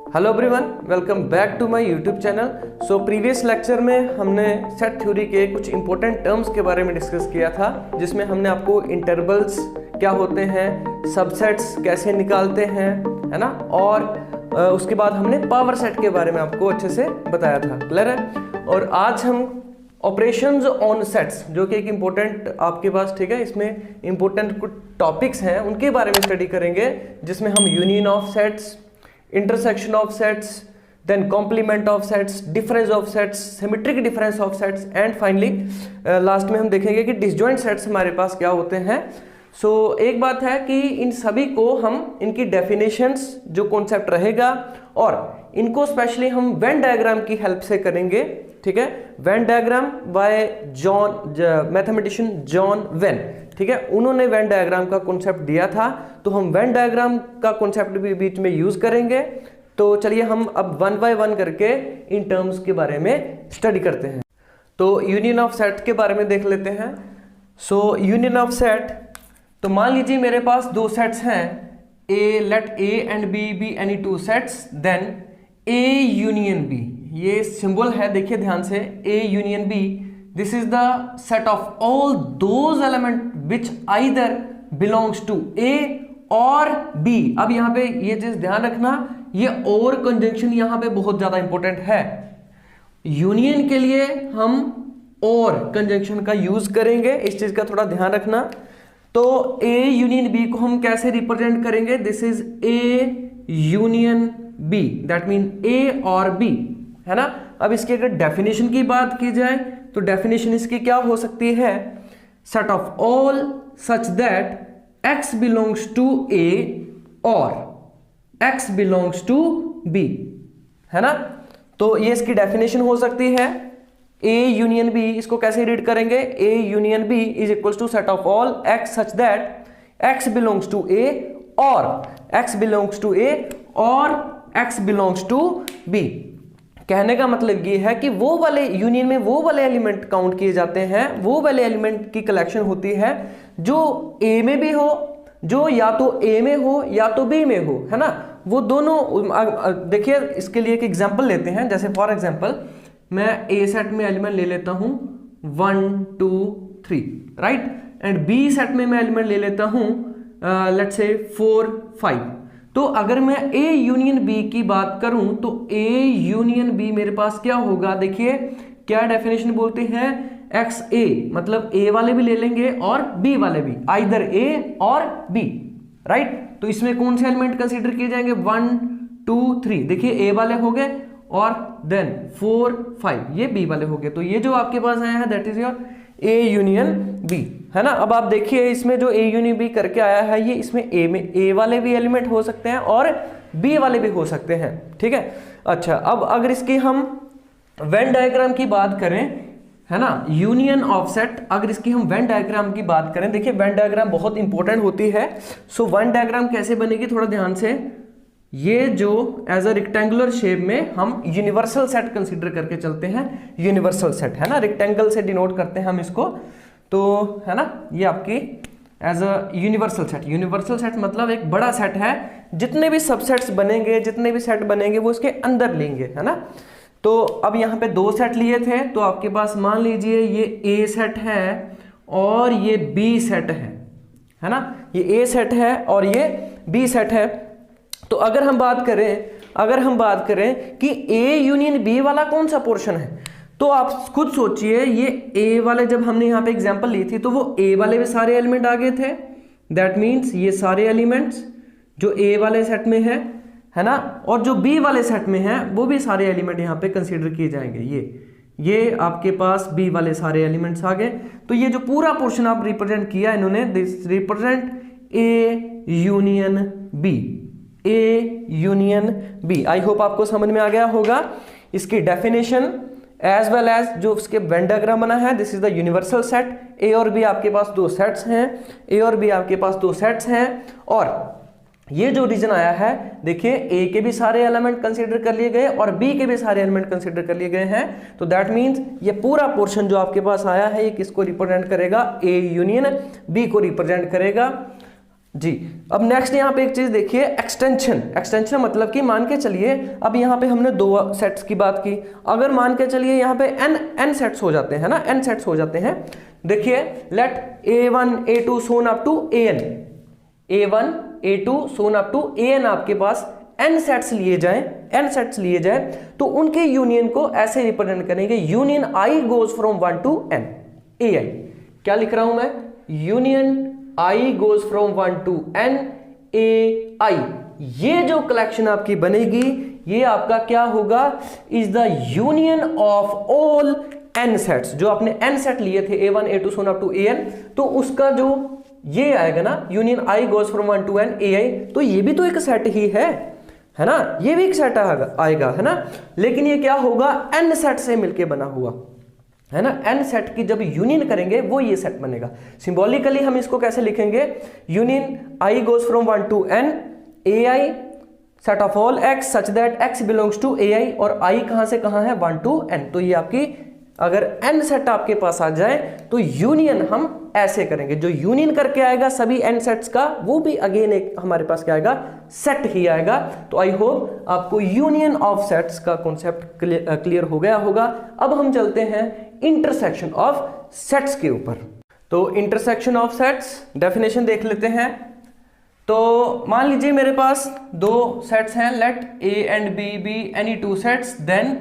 Hello everyone, welcome back to my YouTube channel. So previous lecture में हमने set theory के कुछ important terms के बारे में डिस्कस किया था, जिसमें हमने आपको इंटरवल्स क्या होते हैं, सबसेट्स कैसे निकालते हैं, है ना, और उसके बाद हमने पावर सेट के बारे में आपको अच्छे से बताया था। क्लियर है? और आज हम ऑपरेशंस ऑन सेट्स, जो कि एक इम्पोर्टेंट आपके पास, ठीक है, इसमें इंपॉर्टेंट कुछ टॉपिक्स हैं उनके बारे में स्टडी करेंगे, जिसमें हम union of sets, intersection of sets, then complement of sets, difference of sets, symmetric difference of sets, and finally last में हम देखेंगे कि डिसजॉइंट सेट्स हमारे पास क्या होते हैं। सो एक बात है कि इन सभी को हम इनकी डेफिनेशंस जो कॉन्सेप्ट रहेगा, और इनको स्पेशली हम वेन डायग्राम की हेल्प से करेंगे। ठीक है, Venn diagram by mathematician John Venn, ठीक है, उन्होंने वेन डायग्राम का कॉन्सेप्ट दिया था, तो हम वेन डायग्राम का कॉन्सेप्ट भी बीच में यूज करेंगे। तो चलिए हम अब वन बाय वन करके इन टर्म्स के बारे में स्टडी करते हैं। तो यूनियन ऑफ सेट के बारे में देख लेते हैं। सो यूनियन ऑफ सेट, तो मान लीजिए मेरे पास दो सेट्स हैं, let A and B be any two sets, then A union B, ये सिंबल है, देखिए ध्यान से, A union B, this is the set of all those element which either belongs to A और बी। अब यहां पे ये चीज ध्यान रखना, ये और कंजंक्शन यहां पे बहुत ज्यादा इंपॉर्टेंट है। यूनियन के लिए हम और कंजंक्शन का यूज करेंगे, इस चीज का थोड़ा ध्यान रखना। तो ए यूनियन बी को हम कैसे रिप्रेजेंट करेंगे? This is A union B, that mean A और बी, है ना। अब इसकी अगर डेफिनेशन की बात की जाए तो डेफिनेशन इसकी क्या हो सकती है? Set of all such that x belongs to A और एक्स बिलोंग्स टू बी, है ना। तो ये इसकी डेफिनेशन हो सकती है। ए यूनियन बी, इसको कैसे रीड करेंगे? A union B is equal to set of all x such that x belongs to A और एक्स बिलोंग्स टू ए और एक्स बिलोंग्स टू बी। कहने का मतलब ये है कि वो वाले यूनियन में वो वाले एलिमेंट काउंट किए जाते हैं, वो वाले एलिमेंट की कलेक्शन होती है जो ए में भी हो, जो या तो ए में हो या तो बी में हो, है ना। वो दोनों, देखिए इसके लिए एक एग्जांपल लेते हैं। जैसे फॉर एग्जांपल मैं ए सेट में एलिमेंट ले लेता हूं 1 2 3, राइट, एंड बी सेट में मैं एलिमेंट ले लेता हूं लेट्स से 4 5। तो अगर मैं ए यूनियन बी की बात करूं तो ए यूनियन बी मेरे पास क्या होगा? देखिए क्या डेफिनेशन बोलते हैं, एक्स ए, मतलब ए वाले भी ले लेंगे और बी वाले भी, आइदर ए और बी, राइट। तो इसमें कौन से एलिमेंट कंसीडर किए जाएंगे? 1 2 3, देखिए ए वाले हो गए, और देन 4 5 ये बी वाले हो गए। तो ये जो आपके पास आया है that is your A union B, है ना। अब आप देखिए इसमें जो ए यूनियन बी करके आया है, ये इसमें ए में ए वाले भी एलिमेंट हो सकते हैं और बी वाले भी हो सकते हैं, ठीक है। अच्छा, अब अगर इसकी हम वेन डायग्राम की बात करें, है ना, यूनियन ऑफ सेट, अगर इसकी हम वेन डायग्राम की बात करें, देखिए वेन डायग्राम बहुत इंपॉर्टेंट होती है। सो वेन डायग्राम कैसे बनेगी, थोड़ा ध्यान से, ये जो एज अ रेक्टेंगुलर शेप में हम यूनिवर्सल सेट कंसीडर करके चलते हैं, यूनिवर्सल सेट, है ना, रेक्टेंगल से डिनोट करते हैं हम इसको, तो है ना, ये आपकी as a universal set. Universal set मतलब एक बड़ा सेट है, जितने भी सबसेट्स बनेंगे, जितने भी सेट बनेंगे वो इसके अंदर लेंगे, है ना। तो अब यहाँ पे दो सेट लिए थे, तो आपके पास मान लीजिए ये ए सेट है और ये बी सेट है ना, ये ए सेट है और ये बी सेट है। तो अगर हम बात करें कि ए यूनियन बी वाला कौन सा पोर्शन है, तो आप खुद सोचिए, ये ए वाले जब हमने यहाँ पे एग्जांपल ली थी तो वो ए वाले भी सारे एलिमेंट आ गए थे, दैट मीन्स ये सारे एलिमेंट्स जो ए वाले सेट में है ना, और जो बी वाले सेट में है वो भी सारे एलिमेंट यहाँ पे कंसीडर किए जाएंगे। ये आपके पास बी वाले सारे एलिमेंट्स आ गए। तो ये जो पूरा पोर्शन आप रिप्रेजेंट किया इन्होंने, this represent A union B, A union B. I hope आपको समझ में आ गया होगा। इसकी डेफिनेशन एज वेल एज जो उसके वेन डायग्राम बना है, this is the universal set. A और बी आपके पास दो सेट्स हैं, ए और बी आपके पास दो सेट्स हैं, और ये जो रीजन आया है, देखिए ए के भी सारे एलिमेंट कंसीडर कर लिए गए और बी के भी सारे एलिमेंट कंसीडर कर लिए गए हैं। तो दैट मीन्स ये पूरा पोर्शन जो आपके पास आया है, ये किसको रिप्रेजेंट करेगा? ए यूनियन बी को रिप्रेजेंट करेगा। जी। अब नेक्स्ट यहाँ पे एक चीज देखिए, एक्सटेंशन। एक्सटेंशन मतलब कि मान के चलिए अब यहाँ पे हमने दो सेट्स की बात की, अगर मान के चलिए यहाँ पे n सेट्स हो जाते हैं ना, n सेट्स हो जाते हैं। देखिए let a1 a2 so on up to an, a1 a2 so on up to an आपके पास n सेट्स लिए जाएं, n सेट्स लिए जाएं, तो उनके यूनियन को ऐसे रिप्रेजेंट करेंगे, union i goes from 1 to n, ai। क्या लिख रहा हूं मैं, union i goes from 1 to n ai। ये जो कलेक्शन आपकी बनेगी ये आपका क्या होगा, is the union of all n sets. जो आपने n सेट लिए थे a1 a2 so on up to an, तो उसका जो ये आएगा ना, union i goes from 1 to n ai, तो ये भी तो एक सेट ही है ना, ये भी एक सेट आएगा है ना, लेकिन ये क्या होगा, n सेट से मिलके बना हुआ है ना। n सेट की जब यूनियन करेंगे वो ये सेट बनेगा। सिंबॉलिकली हम इसको कैसे लिखेंगे, union i goes from 1 to n ai set of all x such that x belongs to ai, और i कहां से कहां है, 1 टू n। तो ये आपकी अगर n सेट आपके पास आ जाए तो यूनियन हम ऐसे करेंगे, जो यूनियन करके आएगा सभी n सेट्स का, वो भी अगेन एक हमारे पास क्या आएगा, सेट ही आएगा। तो आई होप आपको यूनियन ऑफ सेट्स का कॉन्सेप्ट क्लियर हो गया होगा। अब हम चलते हैं इंटरसेक्शन ऑफ सेट्स के ऊपर। तो इंटरसेक्शन ऑफ सेट्स डेफिनेशन देख लेते हैं। तो मान लीजिए मेरे पास दो सेट्स हैं, let a and b be any two sets, then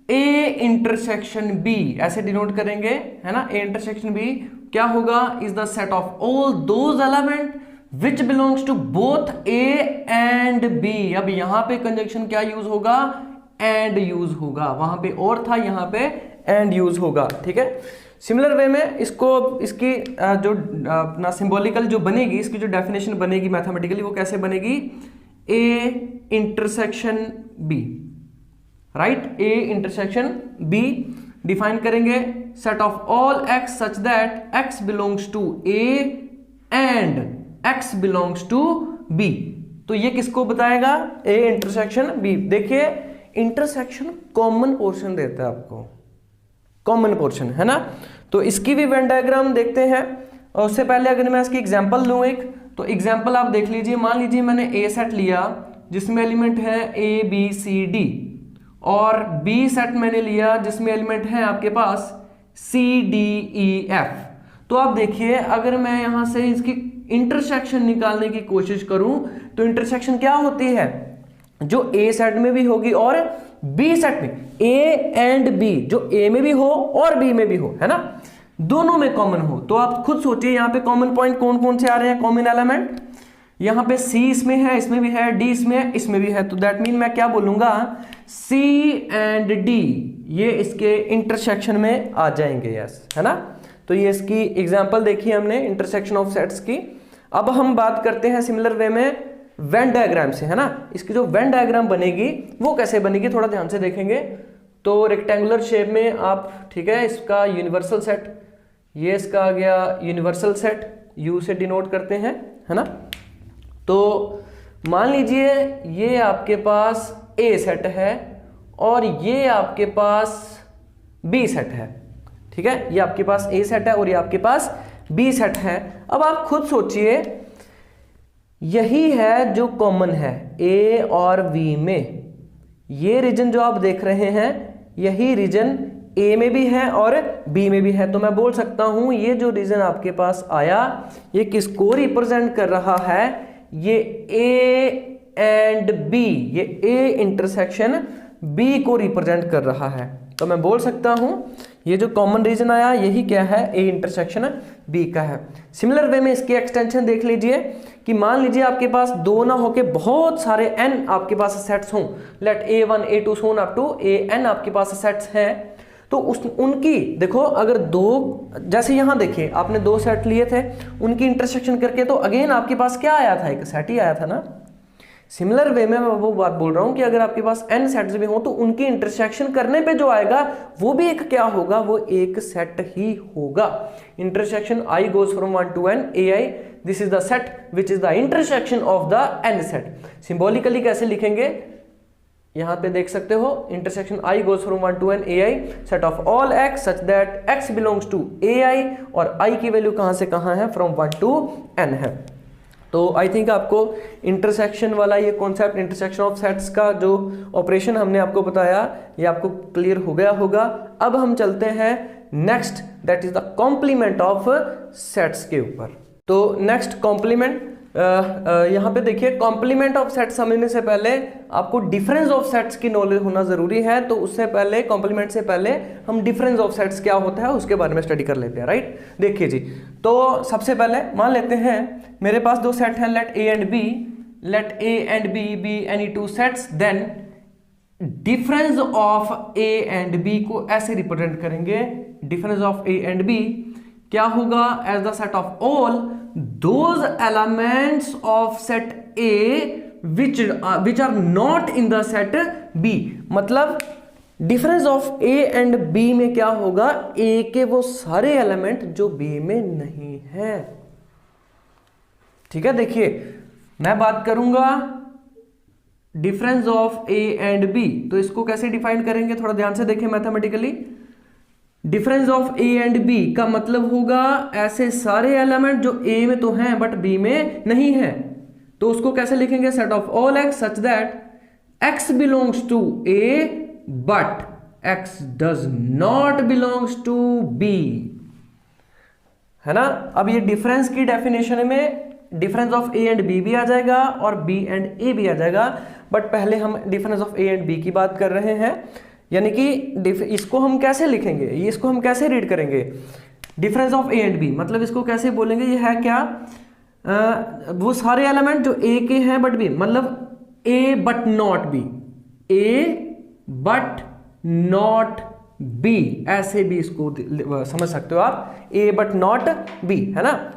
a intersection b ऐसे डिनोट करेंगे है ना। a इंटरसेक्शन b क्या होगा, is the set of all those element which belongs to both a and b। अब यहां पे कंजंक्शन क्या यूज होगा, एंड यूज होगा, वहां पे और था, यहां पे एंड यूज होगा, ठीक है। सिमिलर वे में इसको, इसकी जो अपना सिंबॉलिकल जो बनेगी, इसकी जो डेफिनेशन बनेगी मैथमेटिकली, वो कैसे बनेगी, a intersection b, right, a intersection b define करेंगे, set of all x such that x belongs to a and x belongs to b। तो ये किसको बताएगा, a इंटरसेक्शन b। देखिए इंटरसेक्शन कॉमन पोर्शन देता है आपको, कॉमन पोर्शन है ना। तो इसकी भी वेन डायग्राम देखते हैं, और उससे पहले अगर मैं इसकी एग्जांपल लूं एक, तो एग्जांपल आप देख लीजिए। मान लीजिए मैंने a सेट लिया जिसमें एलिमेंट है a b c d, और b सेट मैंने लिया जिसमें एलिमेंट है आपके पास c d e f। तो आप देखिए अगर मैं यहां से इसकी इंटरसेक्शन निकालने की कोशिश करूं तो इंटरसेक्शन क्या होती है, जो a सेट में भी होगी और b सेट में, a एंड b, जो a में भी हो और b में भी हो, है ना, दोनों में कॉमन हो। तो आप खुद सोचिए यहाँ पे कॉमन पॉइंट कौन कौन से आ रहे हैं, कॉमन एलिमेंट यहाँ पे c इसमें है, इसमें भी है, d इसमें है, इसमें भी है। तो दैट मीन मैं क्या बोलूंगा, c एंड d ये इसके इंटरसेक्शन में आ जाएंगे, यस, है ना। तो ये इसकी एग्जांपल देखी हमने इंटरसेक्शन ऑफ सेट्स की। अब हम बात करते हैं सिमिलर वे में वेन डायग्राम से, है ना। इसकी जो वेन डायग्राम बनेगी वो कैसे बनेगी, थोड़ा ध्यान से देखेंगे। तो रेक्टेंगुलर शेप में आप, ठीक है, इसका यूनिवर्सल सेट, ये इसका आ गया यूनिवर्सल सेट, U से डिनोट करते हैं, है ना। तो मान लीजिए ये आपके पास A सेट है और ये आपके पास B सेट है, ठीक है, ये आपके पास A सेट है और ये आपके पास B सेट है। अब आप खुद सोचिए, यही है जो कॉमन है A और B में, ये रीजन जो आप देख रहे हैं यही रीजन A में भी है और B में भी है। तो मैं बोल सकता हूं ये जो रीजन आपके पास आया ये किसको रिप्रेजेंट कर रहा है, ये A एंड B, ये A इंटरसेक्शन B को रिप्रेजेंट कर रहा है। तो मैं बोल सकता हूं ये जो कॉमन रीजन आया यही क्या है, A इंटरसेक्शन B का है। सिमिलर वे में इसकी एक्सटेंशन देख लीजिए कि मान लीजिए आपके पास दो ना होके बहुत सारे n आपके पास सेट्स हों, let a1 a2 so on up to an आपके पास सेट्स हैं, तो उनकी देखो, अगर दो, जैसे यहां देखिए आपने दो सेट लिए थे, उनकी इंटरसेक्शन करके तो अगेन आपके पास क्या आया था, एक सेट ही आया था ना। सिमिलर वे में मैं वो बात बोल रहा हूं कि अगर आपके पास n सेट्स भी हो तो उनकी इंटरसेक्शन करने पे जो आएगा वो भी एक क्या होगा, वो एक सेट ही होगा। Intersection i goes from 1 to n ai, this is the set which is the intersection of the n set. Symbolically कैसे लिखेंगे, यहां पे देख सकते हो, intersection i goes from 1 to n ai set of all x such that x belongs to ai, और i की value कहां से कहां है, फ्रॉम 1 टू n है। तो आई थिंक आपको इंटरसेक्शन वाला ये कॉन्सेप्ट, इंटरसेक्शन ऑफ सेट्स का जो ऑपरेशन हमने आपको बताया, ये आपको क्लियर हो गया होगा। अब हम चलते हैं next, that is the complement of sets के ऊपर। तो नेक्स्ट कॉम्प्लीमेंट, यहाँ पे देखिए, कॉम्प्लीमेंट ऑफ सेट्स समझने से पहले आपको डिफरेंस ऑफ सेट्स की नॉलेज होना जरूरी है। तो उससे पहले, कॉम्प्लीमेंट से पहले हम डिफरेंस ऑफ सेट्स क्या होता है उसके बारे में स्टडी कर लेते हैं, राइट। देखिए जी, तो सबसे पहले मान लेते हैं मेरे पास दो सेट हैं, let A and B, let A and B be any two sets, then difference of A and B को ऐसे रिप्रेजेंट करेंगे, difference of A and B क्या होगा, as the set of all those elements of set A which are not in the set B। मतलब difference of A and B में क्या होगा, A के वो सारे एलिमेंट जो B में नहीं है। ठीक है, देखिए मैं बात करूंगा difference of A and B, तो इसको कैसे डिफाइन करेंगे, थोड़ा ध्यान से देखिए mathematically. Difference of A and B का मतलब होगा ऐसे सारे एलिमेंट जो ए में तो हैं बट बी में नहीं है। तो उसको कैसे लिखेंगे, set of all x such that x belongs to A but x does not belongs to B, है ना। अब ये डिफरेंस की डेफिनेशन में difference of A and B भी आ जाएगा और बी एंड ए भी आ जाएगा, बट पहले हम difference of A and B की बात कर रहे हैं। यानी कि इसको हम कैसे लिखेंगे, ये इसको हम कैसे रीड करेंगे, difference of A and B, मतलब इसको कैसे बोलेंगे, ये है क्या, वो सारे एलिमेंट जो ए के हैं बट बी, मतलब A but not B, A but not B, ऐसे भी इसको समझ सकते हो आप, ए बट नॉट बी, है ना।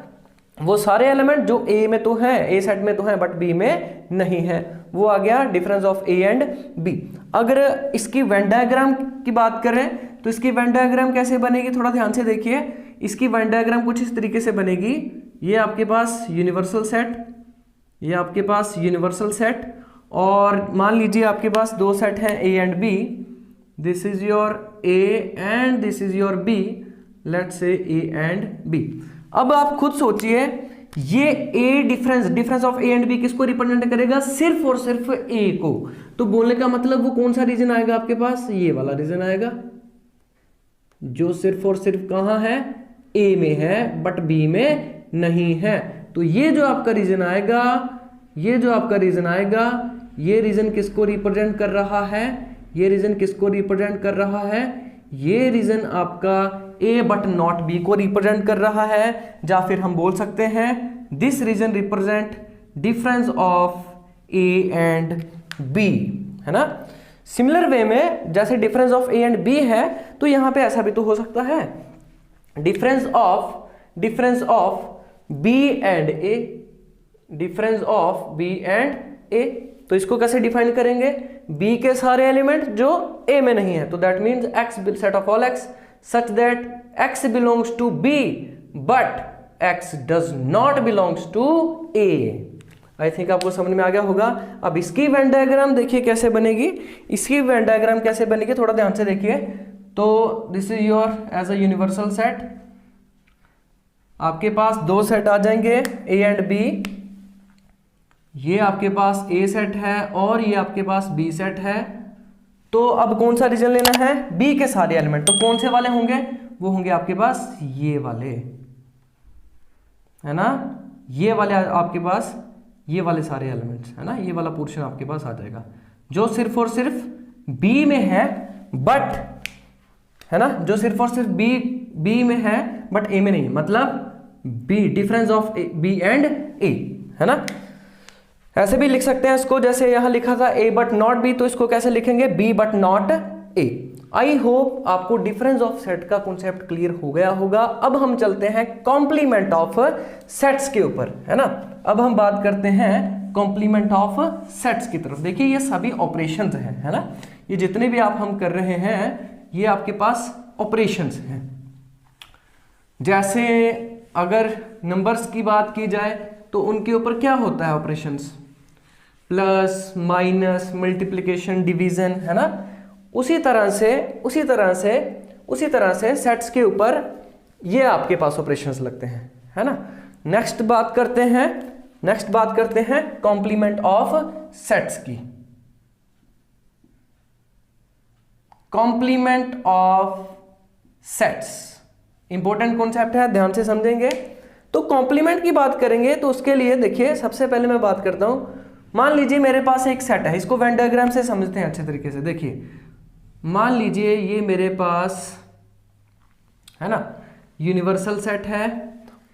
वो सारे एलिमेंट जो ए में तो हैं, ए सेट में तो हैं बट बी में नहीं है, वो आ गया difference of A and B. अगर इसकी वेन डायग्राम की बात करें तो इसकी वेन डायग्राम कैसे बनेगी, थोड़ा ध्यान से देखिए। इसकी वेन डायग्राम कुछ इस तरीके से बनेगी, ये आपके पास यूनिवर्सल सेट, ये आपके पास यूनिवर्सल सेट, और मान लीजिए आपके पास दो सेट हैं A and B, this is your A and this is your B, let's say A and B. अब आप खुद सोचिए, ये A difference of A and B किसको रिप्रेजेंट करेगा, सिर्फ और सिर्फ ए को। तो बोलने का मतलब वो कौन सा रीजन आएगा आपके पास, ये वाला रीजन आएगा जो सिर्फ और सिर्फ कहां है, ए में है बट बी में नहीं है। तो ये जो आपका रीजन आएगा, ये जो आपका रीजन आएगा, ये रीजन किसको रिप्रेजेंट कर रहा है, ये रीजन किसको रिप्रेजेंट कर रहा है, ये रीजन आपका ए बट नॉट बी को रिप्रेजेंट कर रहा है, या फिर हम बोल सकते हैं this region represent difference of A and B, है ना। सिमिलर वे में जैसे डिफरेंस ऑफ ए एंड बी है, तो यहां पे ऐसा भी तो हो सकता है, difference of B and A, difference of B and A. तो इसको कैसे डिफाइन करेंगे, बी के सारे एलिमेंट जो ए में नहीं है, तो that means x, set of all x such that x belongs to B but x does not belongs to A। I think आपको समझ में आ गया होगा। अब इसकी वेन डायग्राम देखिए कैसे बनेगी, इसकी वेन डायग्राम कैसे बनेगी, थोड़ा ध्यान से देखिए। तो this is your as a universal set, आपके पास दो सेट आ जाएंगे ए एंड बी, ये आपके पास ए सेट है और ये आपके पास बी सेट है। तो अब कौन सा रीजन लेना है, बी के सारे एलिमेंट, तो कौन से वाले होंगे, वो होंगे आपके पास ये वाले, है ना, ये वाले आपके पास, ये वाले सारे एलिमेंट्स, है ना, ये वाला पोर्शन आपके पास आ जाएगा जो सिर्फ और सिर्फ बी में है बट, है ना, जो सिर्फ और सिर्फ बी में है बट ए में नहीं, मतलब B, difference of B and A, है ना। ऐसे भी लिख सकते हैं इसको, जैसे यहां लिखा था ए बट नॉट बी, तो इसको कैसे लिखेंगे, B but not A. I hope आपको डिफरेंस ऑफ सेट का कॉन्सेप्ट क्लियर हो गया होगा। अब हम चलते हैं कॉम्प्लीमेंट ऑफ सेट्स के ऊपर, है ना। अब हम बात करते हैं कॉम्प्लीमेंट ऑफ सेट्स की तरफ। देखिए ये सभी ऑपरेशंस हैं, है ना, ये जितने भी आप हम कर रहे हैं ये आपके पास ऑपरेशंस हैं। जैसे अगर नंबर्स की बात की जाए तो उनके ऊपर क्या होता है operations, plus minus multiplication division, है ना। उसी तरह से सेट्स के ऊपर ये आपके पास ऑपरेशंस लगते हैं, है ना। नेक्स्ट बात करते हैं नेक्स्ट बात करते हैं कॉम्प्लीमेंट ऑफ सेट्स की। Complement of sets important concept है, ध्यान से समझेंगे। तो कॉम्प्लीमेंट की बात करेंगे तो उसके लिए देखिए सबसे पहले मैं बात करता हूं, मान लीजिए मेरे पास एक सेट है, इसको वेन डायग्राम से समझते हैं अच्छे तरीके से। देखिए मान लीजिए ये मेरे पास है ना यूनिवर्सल सेट है,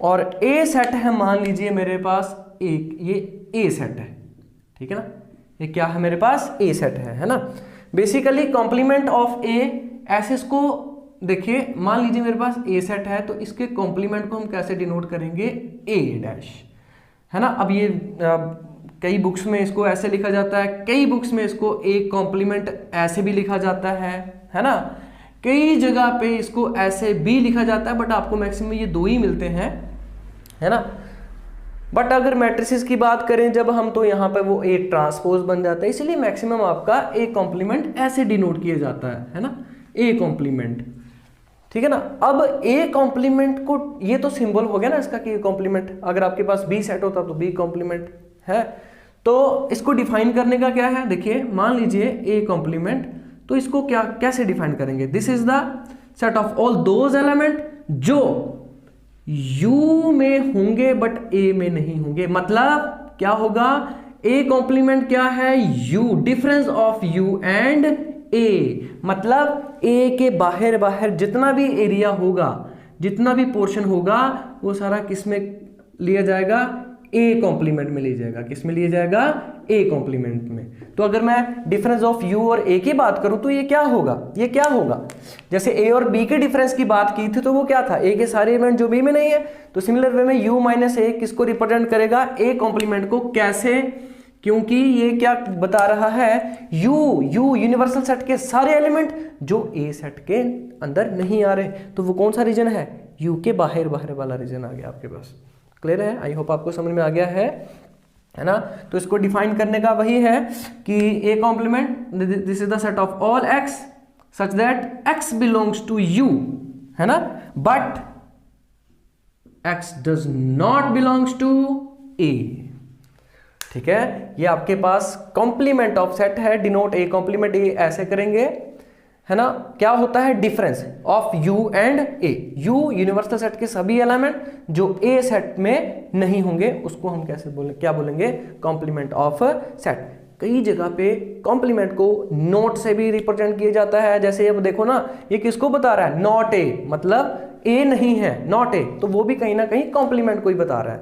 और ए सेट है, मान लीजिए मेरे पास एक ये ए सेट है, ठीक है ना, ये क्या है मेरे पास ए सेट है ना। बेसिकली कॉम्प्लीमेंट ऑफ ए ऐसे इसको देखिए, मान लीजिए मेरे पास ए सेट है तो इसके कॉम्प्लीमेंट को हम कैसे डिनोट करेंगे, ए डैश, है ना। अब ये कई बुक्स में इसको ऐसे लिखा जाता है, कई बुक्स में इसको ए कॉम्प्लीमेंट ऐसे भी लिखा जाता है ना। कई जगह पे इसको ऐसे भी लिखा जाता है, बट आपको मैक्सिमम ये दो ही मिलते हैं, है ना। बट अगर मैट्रिसेस की बात करें जब हम, तो यहाँ पे वो ए ट्रांसपोज बन जाता है, इसलिए मैक्सिमम आपका ए कॉम्प्लीमेंट ऐसे डिनोट किया जाता है ना, ए कॉम्प्लीमेंट, ठीक है ना। अब ए कॉम्प्लीमेंट को, ये तो सिंबल हो गया ना इसका कि ए कॉम्प्लीमेंट, अगर आपके पास बी सेट होता तो बी कॉम्प्लीमेंट है। तो इसको डिफाइन करने का क्या है, देखिए मान लीजिए ए कॉम्प्लीमेंट, तो इसको क्या कैसे डिफाइन करेंगे, this is the set of all those element जो U में होंगे बट A में नहीं होंगे। मतलब क्या होगा, A कॉम्प्लीमेंट क्या है, U, difference of U and A, मतलब A के बाहर बाहर जितना भी एरिया होगा, जितना भी पोर्शन होगा, वो सारा किस में लिया जाएगा, A कॉम्प्लीमेंट में लिया जाएगा। किस में लिया जाएगा, A कॉम्प्लीमेंट में। तो अगर मैं डिफरेंस ऑफ U और A की बात करूं तो ये क्या होगा, ये क्या होगा, जैसे A और B के डिफरेंस की बात की थी तो वो क्या था, A के सारे एलिमेंट जो B में नहीं है, तो सिमिलर वे में U माइनस A किसको रिप्रेजेंट करेगा, A कॉम्प्लीमेंट को। कैसे, क्योंकि ये क्या बता रहा है, U यूनिवर्सल सेट के सारे एलिमेंट जो A सेट के अंदर नहीं आ रहे, तो वो कौन सा रीजन है, U के बाहर बाहर वाला रीजन आ गया आपके पास। क्लियर है, आई होप आपको समझ में आ गया है ना। तो इसको डिफाइन करने का वही है कि A complement, this is the set of all x such that x belongs to U, है ना, but x does not belongs to A. ठीक है, ये आपके पास कॉम्प्लीमेंट ऑफ सेट है, डिनोट ए कॉम्प्लीमेंट ए ऐसे करेंगे, है ना। क्या होता है, difference of U and A, U universal set के सभी एलिमेंट जो A सेट में नहीं होंगे उसको हम कैसे बोले, क्या बोलेंगे, कॉम्प्लीमेंट ऑफ सेट। कई जगह पे कॉम्प्लीमेंट को नॉट से भी रिप्रेजेंट किया जाता है, जैसे अब देखो ना, ये किसको बता रहा है, नॉट A, मतलब A नहीं है, नॉट A, तो वो भी कहीं ना कहीं कॉम्प्लीमेंट को ही बता रहा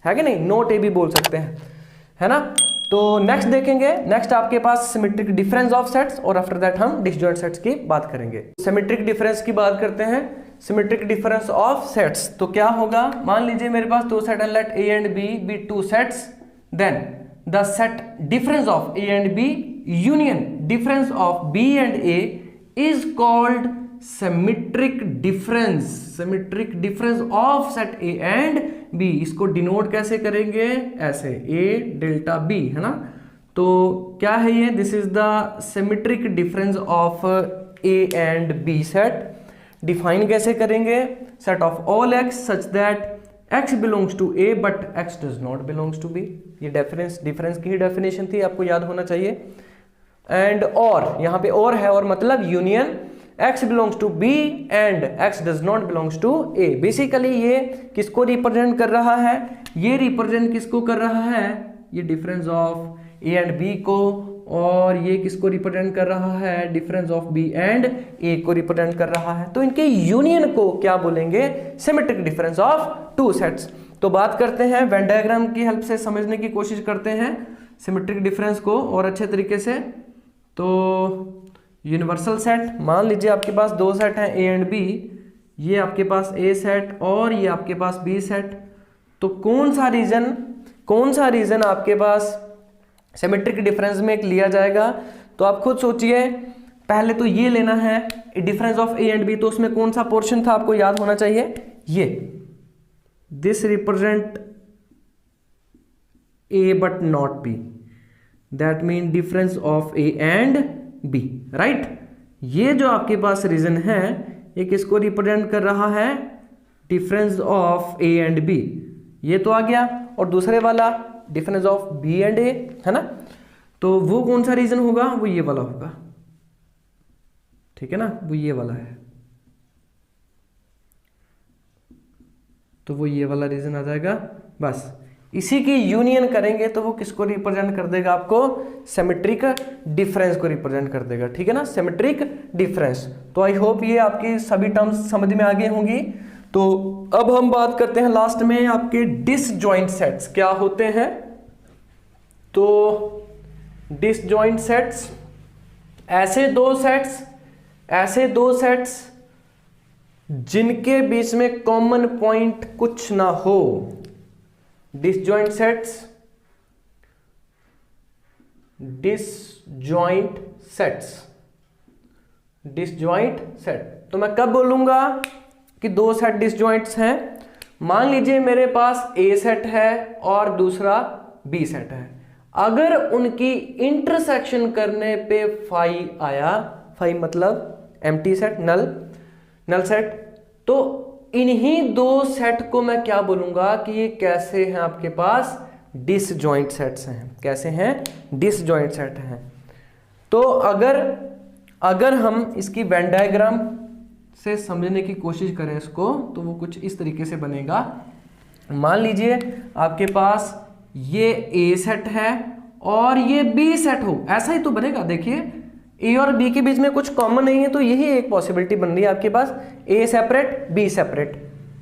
है कि नहीं, नॉट A भी बोल सकते हैं, है ना। तो नेक्स्ट देखेंगे, नेक्स्ट आपके पास सिमेट्रिक डिफरेंस ऑफ सेट्स, और आफ्टर दैट हम डिसजॉइंट सेट्स की बात करेंगे। सिमेट्रिक डिफरेंस की बात करते हैं, सिमेट्रिक डिफरेंस ऑफ सेट्स। तो क्या होगा, मान लीजिए मेरे पास दो सेट है, let A and B be two sets, then the set difference of A and B union difference of B and A is called symmetric difference, symmetric difference of set A and B। इसको denote कैसे करेंगे, ऐसे A delta B, है ना। तो क्या है ये, this is the symmetric difference of A and B set. Define कैसे करेंगे, set of all x such that x belongs to A but x does not belongs to B। ये difference की ही डेफिनेशन थी, आपको याद होना चाहिए। एंड और यहाँ पे और है, और मतलब union x belongs to B and x does not belongs to A। Basically ये किसको रिप्रेजेंट कर रहा है, ये रिप्रेजेंट किसको कर रहा है, ये difference of A and B को, और ये किसको रिप्रेजेंट कर रहा है, difference of B and A को रिप्रेजेंट कर रहा है। तो इनके यूनियन को क्या बोलेंगे, symmetric difference of two sets. तो बात करते हैं, वेन डायग्राम की हेल्प से समझने की कोशिश करते हैं सिमेट्रिक डिफरेंस को और अच्छे तरीके से। तो यूनिवर्सल सेट, मान लीजिए आपके पास दो सेट हैं A एंड B, ये आपके पास A सेट और ये आपके पास B सेट। तो कौन सा रीजन आपके पास सिमेट्रिक डिफरेंस में एक लिया जाएगा, तो आप खुद सोचिए। पहले तो ये लेना है difference of A and B, तो उसमें कौन सा पोर्शन था आपको याद होना चाहिए, ये this represent A but not B, that mean difference of A and B, right. ये जो आपके पास रीजन है ये किसको रिप्रेजेंट कर रहा है, difference of A and B, ये तो आ गया। और दूसरे वाला difference of B and A, है ना। तो वो कौन सा रीजन होगा, वो ये वाला होगा, ठीक है ना, वो ये वाला है, तो वो ये वाला रीजन आ जाएगा। बस इसी की यूनियन करेंगे तो वो किसको रिप्रेजेंट कर देगा, आपको सिमेट्रिक डिफरेंस को रिप्रेजेंट कर देगा, ठीक है ना, सिमेट्रिक डिफरेंस। तो आई होप ये आपकी सभी टर्म्स समझ में आ गई होंगी। तो अब हम बात करते हैं लास्ट में आपके डिसजॉइंट सेट्स क्या होते हैं। तो डिसजॉइंट सेट्स ऐसे दो सेट्स जिनके बीच में कॉमन पॉइंट कुछ ना हो। Disjoint sets, disjoint set. तो मैं कब बोलूंगा कि दो सेट डिसजॉइंट्स हैं? मान लीजिए मेरे पास ए सेट है और दूसरा बी सेट है, अगर उनकी इंटरसेक्शन करने पे फाई आया, फाई मतलब एम्प्टी सेट, नल सेट, तो इन्हीं दो सेट को मैं क्या बोलूंगा कि ये कैसे हैं आपके पास डिसजॉइंट सेट्स हैं। कैसे हैं? डिसजॉइंट सेट हैं। तो अगर हम इसकी वेन डायग्राम से समझने की कोशिश करें इसको, तो वो कुछ इस तरीके से बनेगा। मान लीजिए आपके पास ये ए सेट है और ये बी सेट हो, ऐसा ही तो बनेगा। देखिए ए और बी के बीच में कुछ कॉमन नहीं है, तो यही एक पॉसिबिलिटी बन रही है आपके पास, ए सेपरेट बी सेपरेट,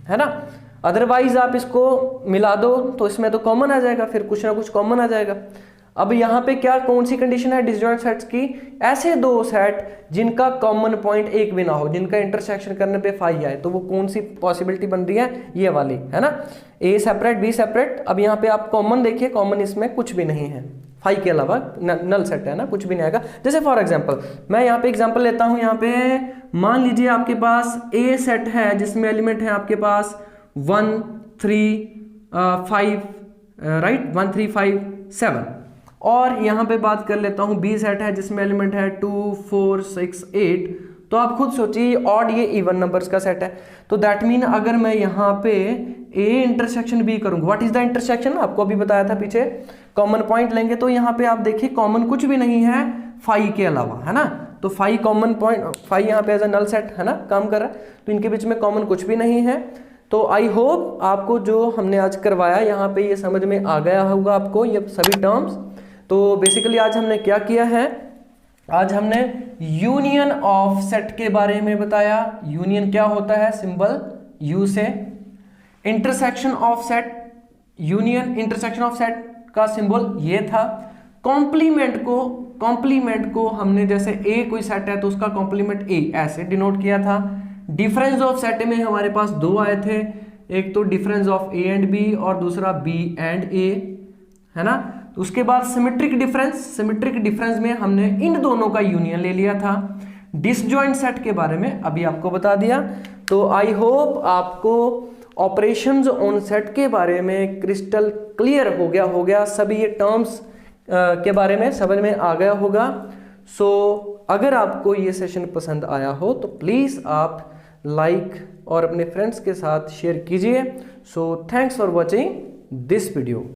है ना। अदरवाइज आप इसको मिला दो तो इसमें तो कॉमन आ जाएगा, फिर कुछ ना कुछ कॉमन आ जाएगा। अब यहाँ पे क्या कौन सी कंडीशन है डिसजॉइंट सेट्स की? ऐसे दो सेट जिनका कॉमन पॉइंट एक भी ना हो, जिनका इंटरसेक्शन करने पे फाई आए, तो वो कौन सी पॉसिबिलिटी बन रही है? ये वाली, है ना, ए सेपरेट बी सेपरेट। अब यहाँ पे आप कॉमन देखिए, कॉमन इसमें कुछ भी नहीं है, फाई के अलावा नल सेट है ना, कुछ भी नहीं आएगा। जैसे फॉर एग्जांपल मैं यहाँ पे एग्जांपल लेता हूँ, यहाँ पे मान लीजिए आपके पास ए सेट है जिसमें एलिमेंट है आपके पास 1 3 5, राइट, 1 3 5 7। और यहाँ पे बात कर लेता हूँ बी सेट है जिसमें एलिमेंट है 2 4 6 8। तो आप खुद सोचिए ऑड ये इवन नंबर्स का सेट है, तो दैट मीन अगर मैं यहाँ पे ए इंटरसेक्शन बी करूँगा, व्हाट इज द इंटरसेक्शन, आपको अभी बताया था पीछे, कॉमन पॉइंट लेंगे, तो यहाँ पे आप देखिए कॉमन कुछ भी नहीं है फाई के अलावा, है ना। तो फाई कॉमन पॉइंट, फाई यहाँ पे एज अ नल सेट है ना, काम कर रहा है, तो इनके बीच में कॉमन कुछ भी नहीं है। तो आई होप आपको जो हमने आज करवाया यहाँ पे ये समझ में आ गया होगा आपको ये सभी टर्म्स। तो बेसिकली आज हमने क्या किया है, आज हमने यूनियन ऑफ सेट के बारे में बताया। यूनियन क्या होता है, सिंबल यू से। Intersection of set, union intersection of set का सिंबल ये था। कॉम्प्लीमेंट को हमने जैसे ए कोई सेट है तो उसका कॉम्प्लीमेंट ए ऐसे डिनोट किया था। डिफरेंस ऑफ सेट में हमारे पास दो आए थे, एक तो difference of A and B और दूसरा बी एंड ए, है ना। तो उसके बाद सिमेट्रिक डिफरेंस में हमने इन दोनों का यूनियन ले लिया था। डिसजॉइंट सेट के बारे में अभी आपको बता दिया। तो आई होप आपको ऑपरेशंस ऑन सेट के बारे में क्रिस्टल क्लियर हो गया, सभी ये टर्म्स के बारे में समझ में आ गया होगा। सो अगर आपको ये सेशन पसंद आया हो तो प्लीज़ आप लाइक और अपने फ्रेंड्स के साथ शेयर कीजिए। So thanks for watching this video.